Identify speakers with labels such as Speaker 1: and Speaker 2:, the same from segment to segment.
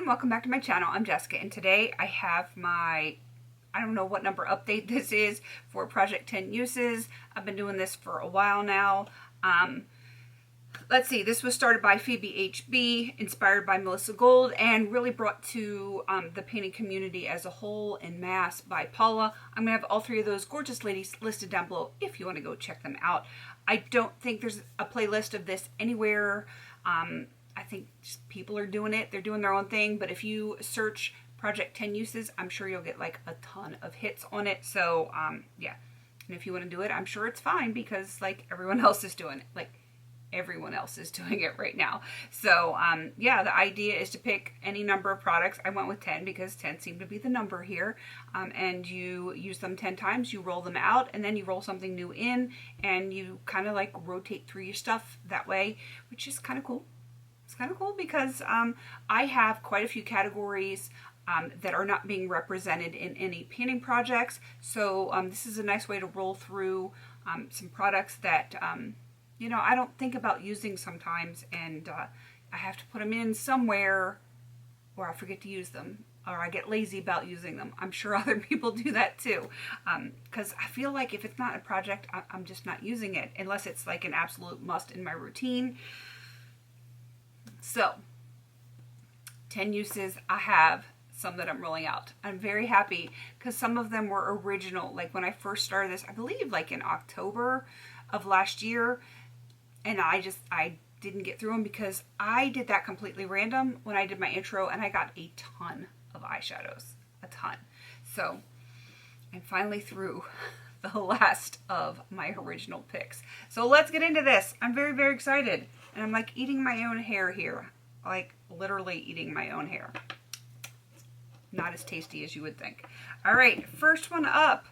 Speaker 1: everyone, welcome back to my channel. I'm Jessica, and today I have my, I don't know what number update this is for Project 10 Uses. I've been doing this for a while now. Let's see, this was started by Phoebe HB, inspired by Melissa Gold, and really brought to the painting community as a whole en masse by Paula. I'm going to have all three of those gorgeous ladies listed down below if you want to go check them out. I don't think there's a playlist of this anywhere. I think just people are doing it. They're doing their own thing. But if you search Project 10 Uses, I'm sure you'll get like a ton of hits on it. So, yeah. And if you want to do it, I'm sure it's fine because like everyone else is doing it. Like everyone else is doing it right now. So, yeah, the idea is to pick any number of products. I went with 10 because 10 seemed to be the number here. And you use them 10 times, you roll them out, and then you roll something new in, and you kind of like rotate through your stuff that way, which is kind of cool. It's kind of cool because I have quite a few categories that are not being represented in any painting projects. So this is a nice way to roll through some products that, you know, I don't think about using sometimes, and I have to put them in somewhere or I forget to use them, or I get lazy about using them. I'm sure other people do that too, because I feel like if it's not a project, I'm just not using it unless it's like an absolute must in my routine. So, 10 uses, I have some that I'm rolling out. I'm very happy because some of them were original. Like when I first started this, I believe like in October of last year, and I didn't get through them because I did that completely random when I did my intro, and I got a ton of eyeshadows, a ton. So, I'm finally through the last of my original picks. So let's get into this. I'm very, very excited. And I'm like eating my own hair here. Like literally eating my own hair. Not as tasty as you would think. All right, first one up.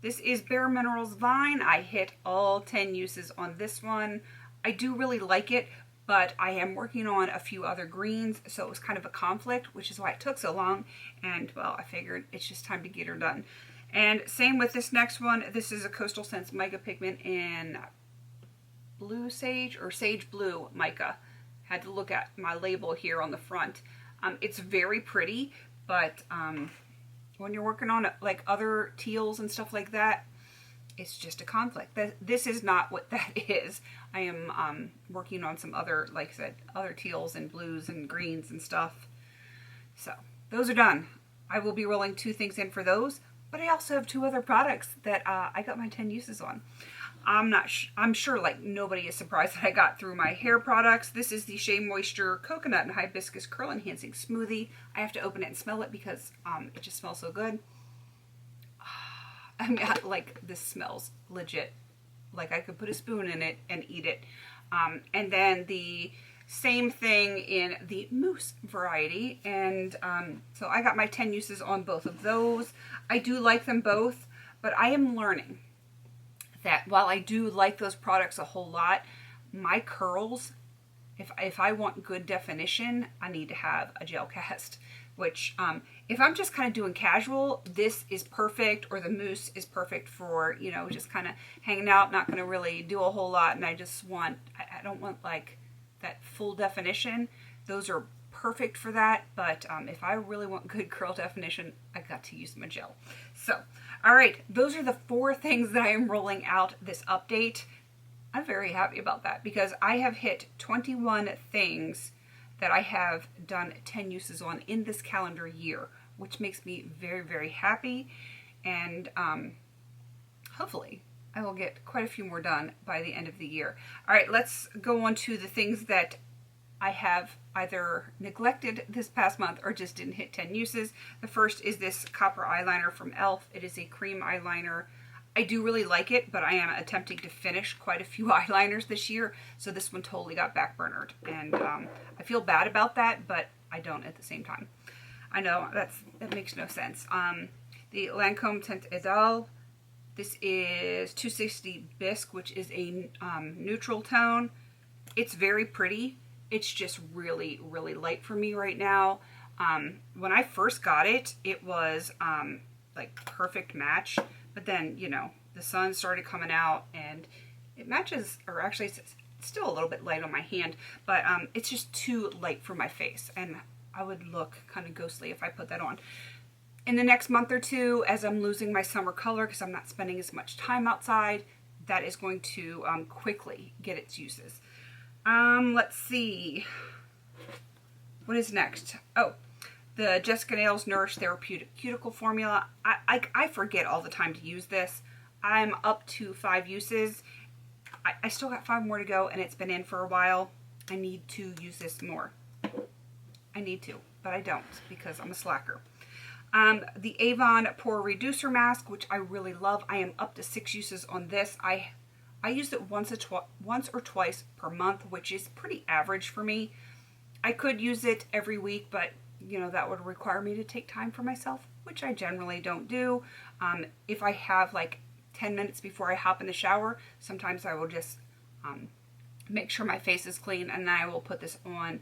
Speaker 1: This is Bareminerals Vine. I hit all 10 uses on this one. I do really like it, but I am working on a few other greens, so it was kind of a conflict, which is why it took so long. And well, I figured it's just time to get her done. And same with this next one. This is a Coastal Scents Mica Pigment in Blue Sage or Sage Blue Mica. Had to look at my label here on the front. It's very pretty, but when you're working on like other teals and stuff like that, it's just a conflict. This is not what that is. I am working on some other, like I said, other teals and blues and greens and stuff. So those are done. I will be rolling 2 things in for those, but I also have 2 other products that I got my 10 uses on. I'm sure like nobody is surprised that I got through my hair products. This is the Shea Moisture Coconut and Hibiscus Curl Enhancing Smoothie. I have to open it and smell it because it just smells so good. I mean, like this smells legit. Like I could put a spoon in it and eat it. And then the same thing in the mousse variety. And so I got my 10 uses on both of those. I do like them both, but I am learning that while I do like those products a whole lot, my curls, if I want good definition, I need to have a gel cast, which if I'm just kind of doing casual, this is perfect, or the mousse is perfect for, you know, just kind of hanging out, not going to really do a whole lot, and I just want, I don't want like that full definition. Those are perfect for that, but if I really want good curl definition, I got to use my gel. So, all right, those are the 4 things that I am rolling out this update. I'm very happy about that because I have hit 21 things that I have done 10 uses on in this calendar year, which makes me very, very happy. And hopefully I will get quite a few more done by the end of the year. All right, let's go on to the things that I have either neglected this past month or just didn't hit 10 uses. The first is this copper eyeliner from e.l.f. It is a cream eyeliner. I do really like it, but I am attempting to finish quite a few eyeliners this year, so this one totally got backburnered. And I feel bad about that, but I don't at the same time. I know that makes no sense. The Lancome Teint Idéal. This is 260 Bisque, which is a neutral tone. It's very pretty. It's just really, really light for me right now. When I first got it, it was like perfect match. But then, you know, the sun started coming out and it matches, or actually it's still a little bit light on my hand, but it's just too light for my face. And I would look kind of ghostly if I put that on. In the next month or two, as I'm losing my summer color because I'm not spending as much time outside, that is going to quickly get its uses. Let's see. What is next? Oh, the Jessica Nails Nourish Therapeutic Cuticle Formula. I forget all the time to use this. I'm up to 5 uses. I still got 5 more to go, and it's been in for a while. I need to use this more. I need to, but I don't because I'm a slacker. The Avon Pore Reducer Mask, which I really love. I am up to 6 uses on this. I use it once or twice per month, which is pretty average for me. I could use it every week, but you know, that would require me to take time for myself, which I generally don't do. If I have like 10 minutes before I hop in the shower, sometimes I will just make sure my face is clean, and then I will put this on,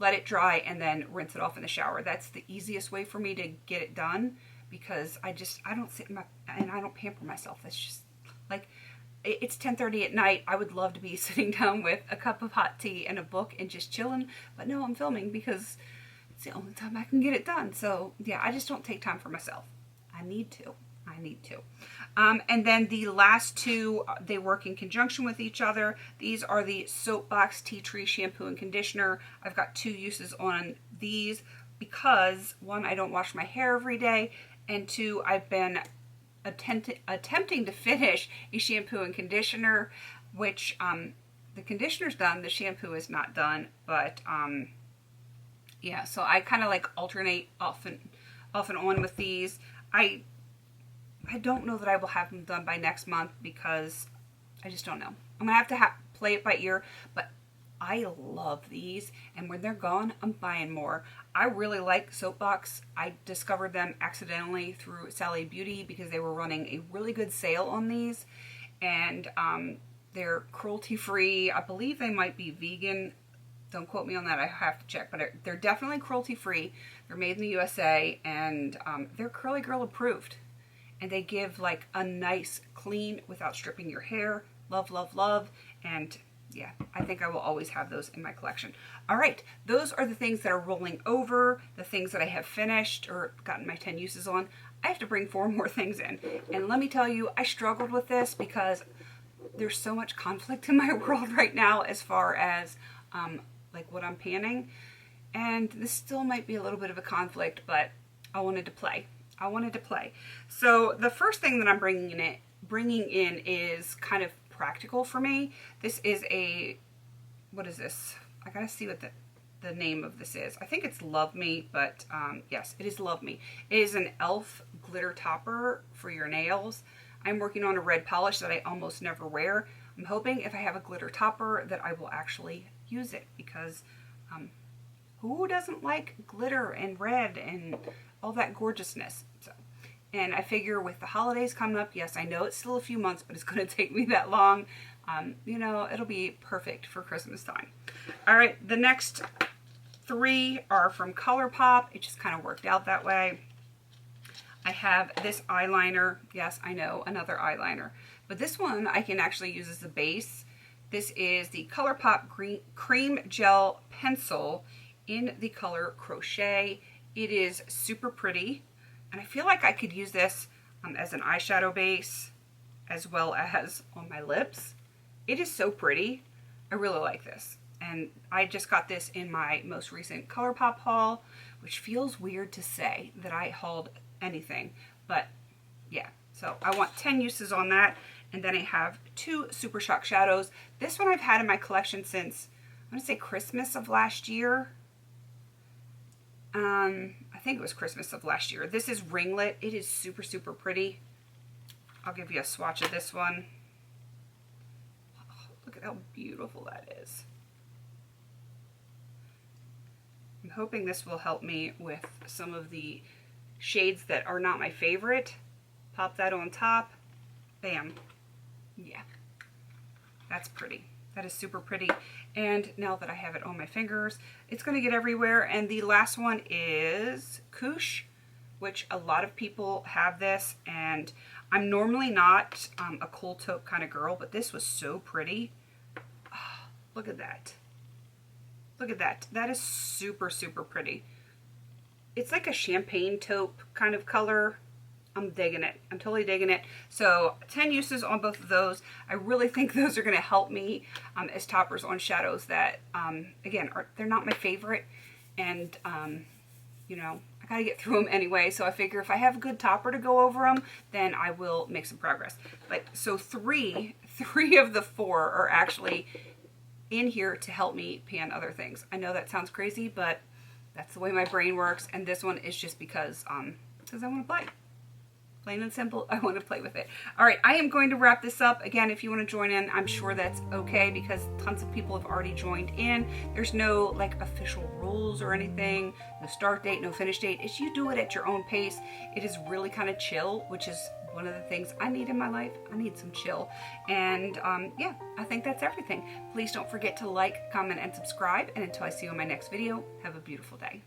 Speaker 1: let it dry, and then rinse it off in the shower. That's the easiest way for me to get it done, because I don't sit in and I don't pamper myself. That's just like, it's 10:30 at night. I would love to be sitting down with a cup of hot tea and a book and just chilling, but no, I'm filming because it's the only time I can get it done. So yeah, I just don't take time for myself. I need to. And then the last 2, they work in conjunction with each other. These are the Soapbox Tea Tree Shampoo and Conditioner. I've got 2 uses on these because 1, I don't wash my hair every day, and 2, I've been attempting to finish a shampoo and conditioner, which the conditioner's done, the shampoo is not done, but yeah, so I kind of like alternate off and on with these. I don't know that I will have them done by next month because I just don't know. I'm going to have to play it by ear, but I love these, and when they're gone, I'm buying more. I really like Soapbox. I discovered them accidentally through Sally Beauty because they were running a really good sale on these, and they're cruelty-free. I believe they might be vegan. Don't quote me on that. I have to check, but they're definitely cruelty-free. They're made in the USA, and they're Curly Girl approved. And they give like a nice clean without stripping your hair. Love, love, love. And yeah, I think I will always have those in my collection. All right, those are the things that are rolling over, the things that I have finished or gotten my 10 uses on. I have to bring 4 more things in. And let me tell you, I struggled with this because there's so much conflict in my world right now as far as like what I'm panning. And this still might be a little bit of a conflict, but I wanted to play. So the first thing that I'm bringing in is kind of practical for me. This is what is this? I gotta see what the name of this is. I think it's Love Me, but yes, it is Love Me. It is an e.l.f. glitter topper for your nails. I'm working on a red polish that I almost never wear. I'm hoping if I have a glitter topper that I will actually use it, because who doesn't like glitter and red and all that gorgeousness? So, and I figure with the holidays coming up, yes, I know it's still a few months, but it's going to take me that long. You know, it'll be perfect for Christmas time. All right, the next 3 are from ColourPop. It just kind of worked out that way. I have this eyeliner. Yes, I know, another eyeliner. But this one I can actually use as a base. This is the ColourPop Cream Gel Pencil in the color Crochet. It is super pretty, and I feel like I could use this as an eyeshadow base as well as on my lips. It is so pretty. I really like this, and I just got this in my most recent ColourPop haul, which feels weird to say that I hauled anything, but yeah. So I want 10 uses on that, and then I have 2 Super Shock shadows. This one I've had in my collection since, I'm gonna say Christmas of last year. I think it was Christmas of last year. This is Ringlet. It is super, super pretty. I'll give you a swatch of this one. Oh, look at how beautiful that is. I'm hoping this will help me with some of the shades that are not my favorite. Pop that on top. Bam. Yeah. That's pretty. That is super pretty. And now that I have it on my fingers, it's going to get everywhere. And the last one is Koosh, which a lot of people have this. And I'm normally not a cool taupe kind of girl, but this was so pretty. Oh, look at that. Look at that. That is super, super pretty. It's like a champagne taupe kind of color. I'm digging it. I'm totally digging it. So 10 uses on both of those. I really think those are going to help me as toppers on shadows that, again, they're not my favorite. And, you know, I got to get through them anyway. So I figure if I have a good topper to go over them, then I will make some progress. But so three of the 4 are actually in here to help me pan other things. I know that sounds crazy, but that's the way my brain works. And this one is just because I want to play. Plain and simple, I want to play with it. All right, I am going to wrap this up. Again, if you want to join in, I'm sure that's okay because tons of people have already joined in. There's no like official rules or anything, no start date, no finish date. It's you do it at your own pace. It is really kind of chill, which is one of the things I need in my life. I need some chill. And yeah, I think that's everything. Please don't forget to like, comment, and subscribe. And until I see you in my next video, have a beautiful day.